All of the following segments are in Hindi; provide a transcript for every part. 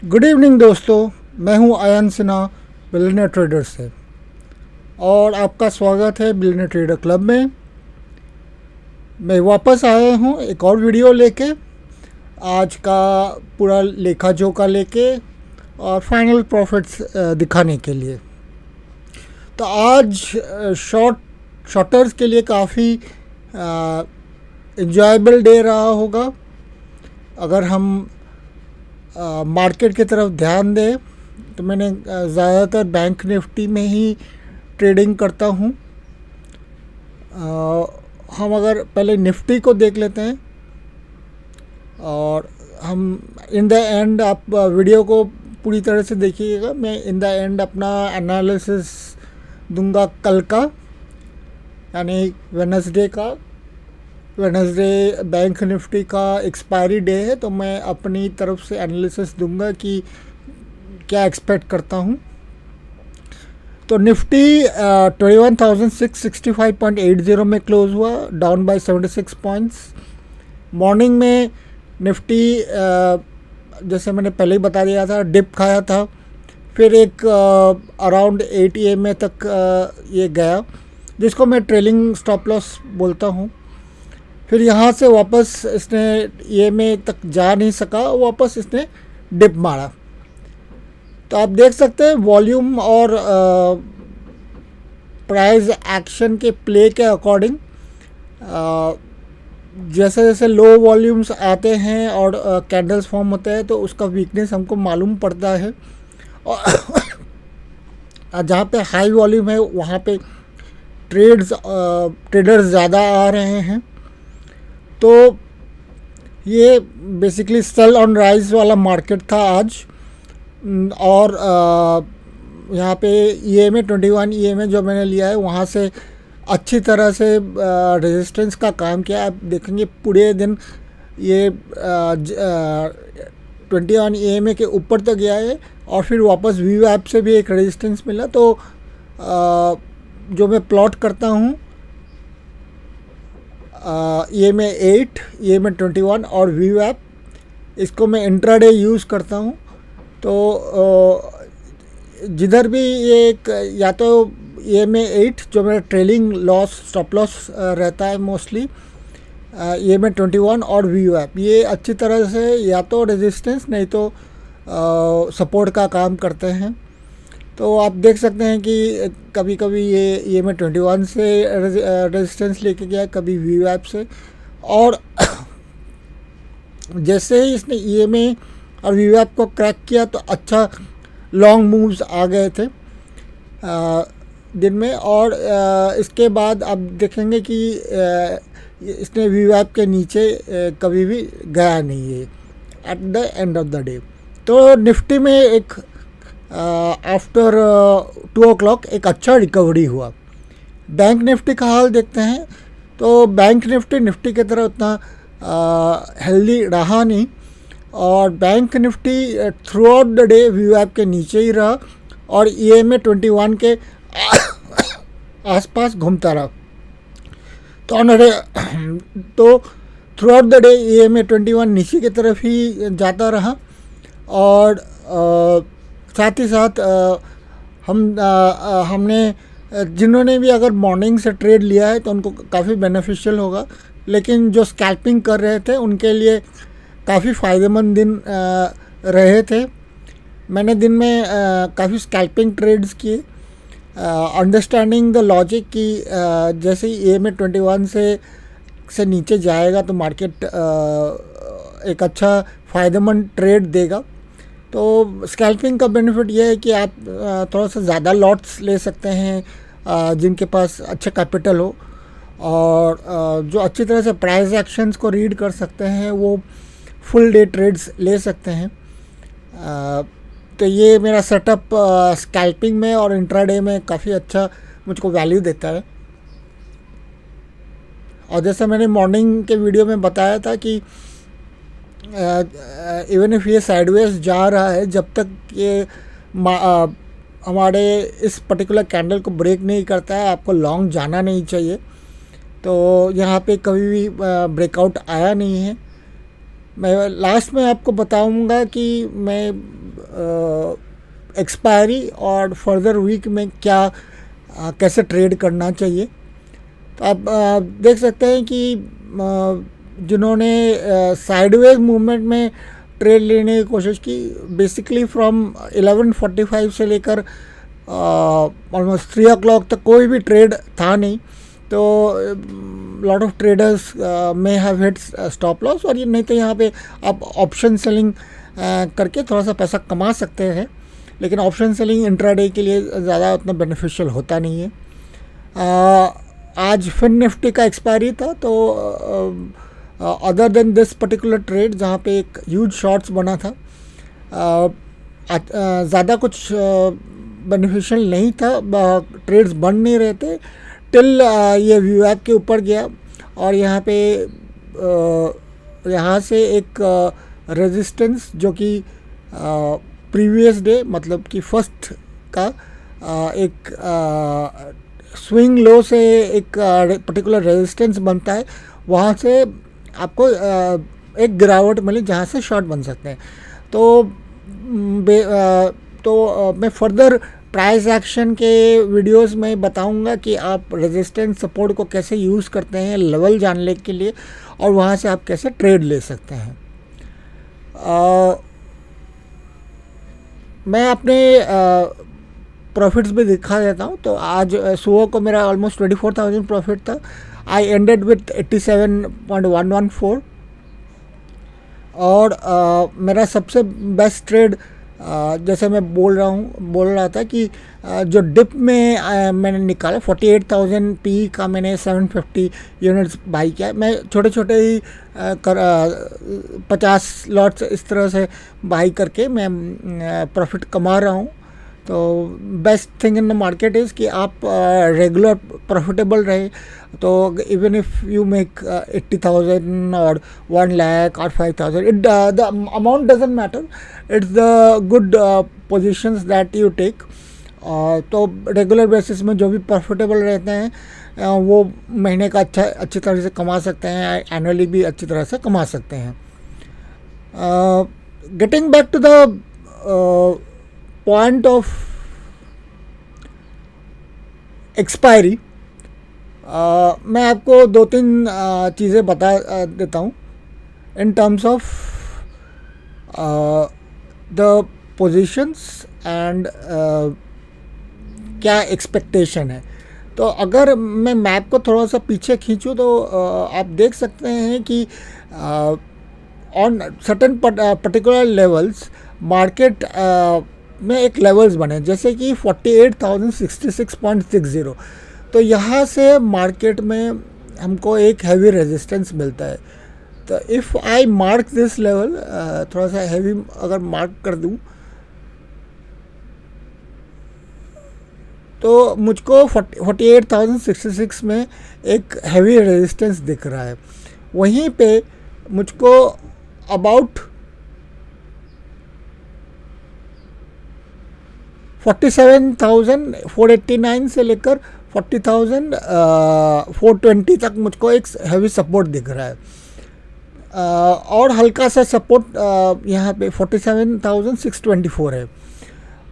गुड इवनिंग दोस्तों, मैं हूं आयन सिन्हा बिलियनियर ट्रेडर से और आपका स्वागत है बिलियनियर ट्रेडर क्लब में। मैं वापस आया हूं एक और वीडियो लेके, आज का पूरा लेखा जोखा लेके और फाइनल प्रॉफिट्स दिखाने के लिए। तो आज शॉर्टर्स के लिए काफ़ी इंजॉयबल डे रहा होगा। अगर हम मार्केट की तरफ ध्यान दें तो मैंने ज़्यादातर बैंक निफ्टी में ही ट्रेडिंग करता हूँ। हम अगर पहले निफ्टी को देख लेते हैं और हम इन द एंड, आप वीडियो को पूरी तरह से देखिएगा, मैं इन द एंड अपना एनालिसिस दूंगा कल का, यानी वेडनेसडे बैंक निफ्टी का एक्सपायरी डे है, तो मैं अपनी तरफ से एनालिसिस दूंगा कि क्या एक्सपेक्ट करता हूँ। तो निफ्टी 21,665.80 में क्लोज हुआ, डाउन बाय 76 पॉइंट्स। मॉर्निंग में निफ्टी जैसे मैंने पहले ही बता दिया था, डिप खाया था, फिर एक अराउंड 8 EMA तक ये गया, जिसको मैं ट्रेलिंग स्टॉप लॉस बोलता हूँ। फिर यहाँ से वापस इसने EMA तक जा नहीं सका, वापस इसने डिप मारा। तो आप देख सकते हैं वॉल्यूम और प्राइस एक्शन के प्ले के अकॉर्डिंग जैसे जैसे लो वॉल्यूम्स आते हैं और कैंडल्स फॉर्म होते हैं तो उसका वीकनेस हमको मालूम पड़ता है, और जहाँ पे हाई वॉल्यूम है वहाँ पे ट्रेडर्स ज़्यादा आ रहे हैं। तो ये बेसिकली सेल ऑन राइज वाला मार्केट था आज। और यहाँ पे EMA 21 EMA जो मैंने लिया है वहाँ से अच्छी तरह से रेजिस्टेंस का काम किया। आप देखेंगे पूरे दिन ये 21 EMA के ऊपर तक गया है और फिर वापस VWAP से भी एक रेजिस्टेंस मिला। तो जो मैं प्लॉट करता हूँ EMA 8, EMA 21 और VWAP, इसको मैं इंट्राडे यूज़ करता हूँ। तो जिधर भी ये एक, या तो EMA 8 जो मेरा ट्रेलिंग लॉस स्टॉप लॉस रहता है मोस्टली, EMA 21 और VWAP, ये अच्छी तरह से या तो रेजिस्टेंस नहीं तो सपोर्ट का काम करते हैं। तो आप देख सकते हैं कि कभी कभी ये EMA 21 से रेजिस्टेंस लेके गया, कभी VWAP से, और जैसे ही इसने EMA और VWAP को क्रैक किया तो अच्छा लॉन्ग मूव्स आ गए थे दिन में। और इसके बाद आप देखेंगे कि इसने VWAP के नीचे कभी भी गया नहीं है at the end of the day. तो निफ्टी में एक आफ्टर 2 o'clock एक अच्छा रिकवरी हुआ। बैंक निफ्टी का हाल देखते हैं तो बैंक निफ्टी की तरह उतना हेल्दी रहा नहीं, और bank Nifty through out the day VWAP के नीचे ही रहा और EMA 21 के आसपास घूमता रहा। तो through out the day EMA 21 नीचे की तरफ ही जाता रहा। और साथ ही साथ हमने जिन्होंने भी अगर मॉर्निंग से ट्रेड लिया है तो उनको काफ़ी बेनिफिशियल होगा, लेकिन जो स्कैल्पिंग कर रहे थे उनके लिए काफ़ी फ़ायदेमंद दिन रहे थे। मैंने दिन में काफ़ी स्कैल्पिंग ट्रेड्स किए, अंडरस्टैंडिंग द लॉजिक कि जैसे ही EMA 21 से नीचे जाएगा तो मार्केट एक अच्छा फ़ायदेमंद ट्रेड देगा। तो स्कैल्पिंग का बेनिफिट ये है कि आप थोड़ा सा ज़्यादा लॉट्स ले सकते हैं जिनके पास अच्छा कैपिटल हो, और जो अच्छी तरह से प्राइस एक्शंस को रीड कर सकते हैं वो फुल डे ट्रेड्स ले सकते हैं। तो ये मेरा सेटअप स्कैल्पिंग में और इंट्राडे में काफ़ी अच्छा मुझको वैल्यू देता है। और जैसा मैंने मॉर्निंग के वीडियो में बताया था कि इवन इफ ये साइडवेज जा रहा है, जब तक ये हमारे इस पर्टिकुलर कैंडल को ब्रेक नहीं करता है, आपको लॉन्ग जाना नहीं चाहिए। तो यहाँ पे कभी भी ब्रेकआउट आया नहीं है। मैं लास्ट में आपको बताऊंगा कि मैं एक्सपायरी और फर्दर वीक में क्या कैसे ट्रेड करना चाहिए। तो आप देख सकते हैं कि जिन्होंने साइडवेज मूवमेंट में ट्रेड लेने की कोशिश की, बेसिकली फ्रॉम 11:45 से लेकर ऑलमोस्ट 3 o'clock तक कोई भी ट्रेड था नहीं। तो लॉट ऑफ ट्रेडर्स में हैव हिट स्टॉप लॉस, और ये नहीं तो यहाँ पे आप ऑप्शन सेलिंग करके थोड़ा सा पैसा कमा सकते हैं, लेकिन ऑप्शन सेलिंग इंट्राडे के लिए ज़्यादा उतना बेनिफिशियल होता नहीं है। आज फिन निफ्टी का एक्सपायरी था, तो other than this particular trade जहाँ पे एक ह्यूज शॉर्ट्स बना था, ज़्यादा कुछ बेनिफिशियल नहीं था, ट्रेड्स बन नहीं रहे थे टिल ये व्यूएक के ऊपर गया, और यहाँ पे यहाँ से एक रेजिस्टेंस जो कि प्रीवियस डे मतलब कि फर्स्ट का एक स्विंग लो से एक पर्टिकुलर रेजिस्टेंस बनता है, वहाँ से आपको एक गिरावट मिली जहाँ से शॉर्ट बन सकते हैं। तो मैं फर्दर प्राइस एक्शन के वीडियोस में बताऊंगा कि आप रेजिस्टेंस सपोर्ट को कैसे यूज़ करते हैं लेवल जानने के लिए, और वहाँ से आप कैसे ट्रेड ले सकते हैं। मैं अपने प्रॉफिट्स भी दिखा देता हूँ। तो आज सुबह को मेरा ऑलमोस्ट 24,000 प्रॉफिट था। आई एंडेड विथ 87.114, और मेरा सबसे बेस्ट ट्रेड जैसे मैं बोल रहा था कि जो डिप में मैंने निकाला 48,000 पी का मैंने 750 यूनिट्स बाई किया। मैं छोटे छोटे ही 50 लॉट्स इस तरह से बाई करके मैं प्रॉफिट कमा रहा हूँ। तो best thing in the market is कि आप रेगुलर प्रॉफिटेबल रहे। तो इवन इफ यू मेक 80,000 और 1 lakh और 5,000, the amount doesn't matter, it's the good positions that you take. तो रेगुलर बेसिस में जो भी प्रॉफिटेबल रहते हैं वो महीने का अच्छी तरह से कमा सकते हैं, एनुअली भी अच्छी तरह से कमा सकते हैं। Getting back to the point of expiry, मैं आपको 2-3 चीज़ें बता देता हूँ in terms of the positions and क्या एक्सपेक्टेशन है। तो अगर मैं मैप को थोड़ा सा पीछे खींचूँ तो आप देख सकते हैं कि on certain particular levels market में एक लेवल्स बने, जैसे कि 48,066.60। तो यहाँ से मार्केट में हमको एक हैवी रेजिस्टेंस मिलता है। तो if I mark this level, थोड़ा सा हैवी अगर मार्क कर दूँ तो मुझको 48,066 में एक हैवी रेजिस्टेंस दिख रहा है। वहीं पे मुझको अबाउट 47,489 से लेकर 40,420 तक मुझको एक हैवी सपोर्ट दिख रहा है, और हल्का सा सपोर्ट यहाँ पे 47,624 है।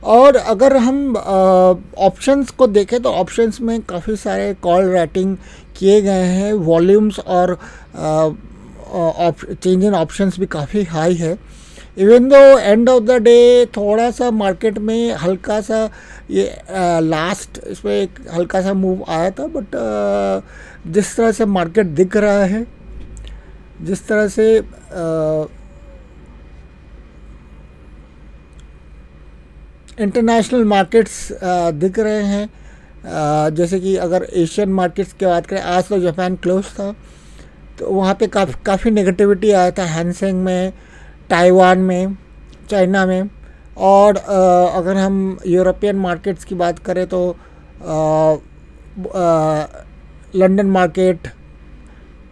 और अगर हम ऑप्शंस को देखें तो ऑप्शंस में काफ़ी सारे कॉल राइटिंग किए गए हैं, वॉल्यूम्स और चेंज इन ऑप्शंस भी काफ़ी हाई है। Even though end of the day थोड़ा सा मार्केट में हल्का सा ये लास्ट इसमें एक हल्का सा मूव आया था, बट जिस तरह से मार्केट दिख रहा है, जिस तरह से इंटरनेशनल मार्केट्स दिख रहे हैं, जैसे कि अगर एशियन मार्केट्स की बात करें, आज तो जापान क्लोज था, तो वहाँ पे काफ़ी नेगेटिविटी आया था हैंगसेंग में, ताइवान में, चाइना में। और अगर हम यूरोपियन मार्केट्स की बात करें तो लंदन मार्केट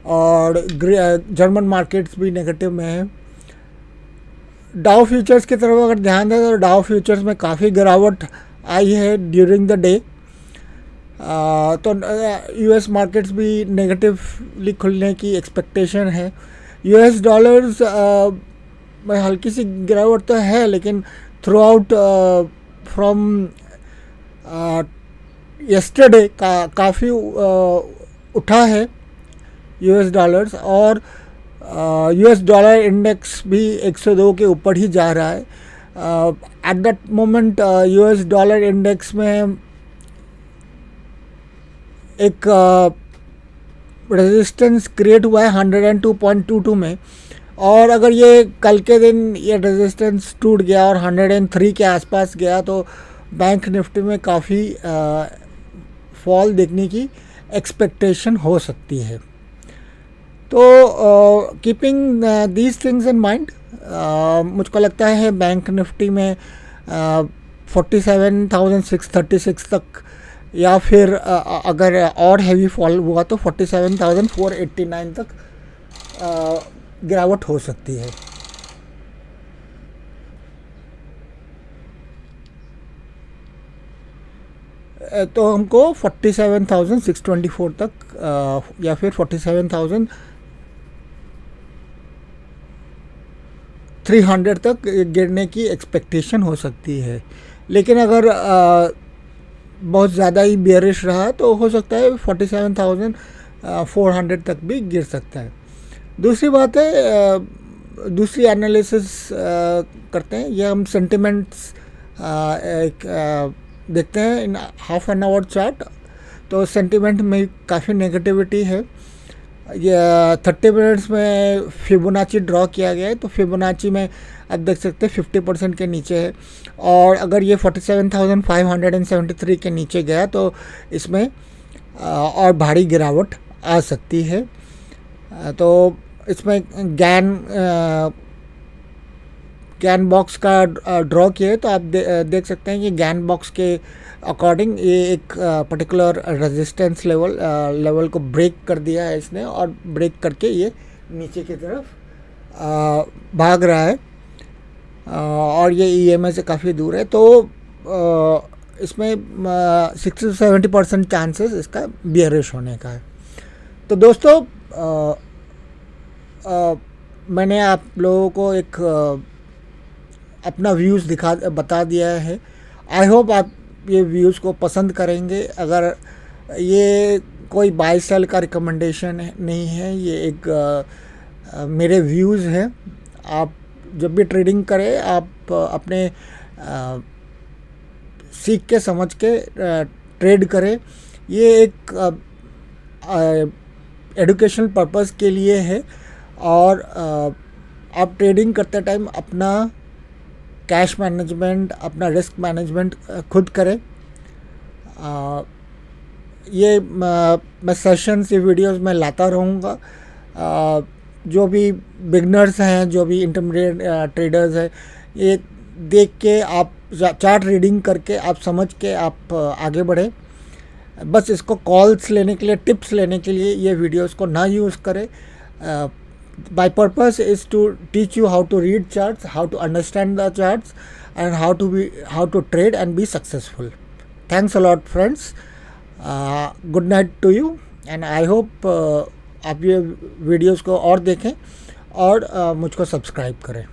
और जर्मन मार्केट्स भी नेगेटिव में है। डाउ फ्यूचर्स की तरफ अगर ध्यान दें तो डाउ फ्यूचर्स में काफ़ी गिरावट आई है ड्यूरिंग द डे। तो यूएस मार्केट्स भी नेगेटिवली खुलने की एक्सपेक्टेशन है। यूएस डॉलर्स में हल्की सी गिरावट तो है, लेकिन थ्रू आउट फ्रॉम यस्टरडे काफ़ी उठा है यूएस डॉलर्स, और यूएस डॉलर इंडेक्स भी 102 के ऊपर ही जा रहा है। At that moment US dollar index में एक रेजिस्टेंस क्रिएट हुआ है 102.22 में, और अगर ये कल के दिन ये रेजिस्टेंस टूट गया और 103 के आसपास गया तो बैंक निफ्टी में काफ़ी फॉल देखने की एक्सपेक्टेशन हो सकती है। तो keeping these things in mind, मुझको लगता है बैंक निफ्टी में 47,636 तक, या फिर अगर और हैवी फॉल हुआ तो 47,489 तक गिरावट हो सकती है। तो हमको 47,624 तक या फिर 47,300 तक गिरने की एक्सपेक्टेशन हो सकती है। लेकिन अगर बहुत ज़्यादा ही बेयरिश रहा तो हो सकता है 47,400 तक भी गिर सकता है। दूसरी बात है, दूसरी एनालिसिस करते हैं, ये हम सेंटिमेंट्स देखते हैं in half an hour chart. तो सेंटिमेंट में काफ़ी नेगेटिविटी है। ये 30 मिनट्स में फिबोनाची ड्रॉ किया गया है, तो फिबोनाची में आप देख सकते हैं 50% के नीचे है, और अगर ये 47,573 के नीचे गया तो इसमें और भारी गिरावट आ सकती है। तो इसमें गैन बॉक्स का ड्रॉ किया है, तो आप देख सकते हैं कि गैन बॉक्स के अकॉर्डिंग ये एक पर्टिकुलर रेजिस्टेंस लेवल को ब्रेक कर दिया है इसने, और ब्रेक करके ये नीचे की तरफ भाग रहा है, और ये ईएमए से काफ़ी दूर है। तो इसमें 60 से 70% चांसेस इसका बियरिश होने का है। तो दोस्तों, मैंने आप लोगों को एक अपना व्यूज़ बता दिया है। आई होप आप ये व्यूज़ को पसंद करेंगे। अगर ये कोई बाय सेल का रिकमेंडेशन नहीं है, ये एक मेरे व्यूज़ हैं। आप जब भी ट्रेडिंग करें, आप अपने सीख के समझ के ट्रेड करें। ये एक एजुकेशनल पर्पस के लिए है, और आप ट्रेडिंग करते टाइम अपना कैश मैनेजमेंट, अपना रिस्क मैनेजमेंट खुद करें। ये मैं सेशंस, ये वीडियोस में लाता रहूँगा। जो भी बिगनर्स हैं, जो भी इंटरमीडिएट ट्रेडर्स हैं, ये देख के आप चार्ट रीडिंग करके आप समझ के आप आगे बढ़ें। बस इसको कॉल्स लेने के लिए, टिप्स लेने के लिए ये वीडियोस को ना यूज़ करें। My purpose is to teach you how to read charts, how to understand the charts, and how to trade and be successful. Thanks a lot, friends. Good night to you, and I hope आप ये वीडियोस को और देखें और मुझको सब्सक्राइब करें।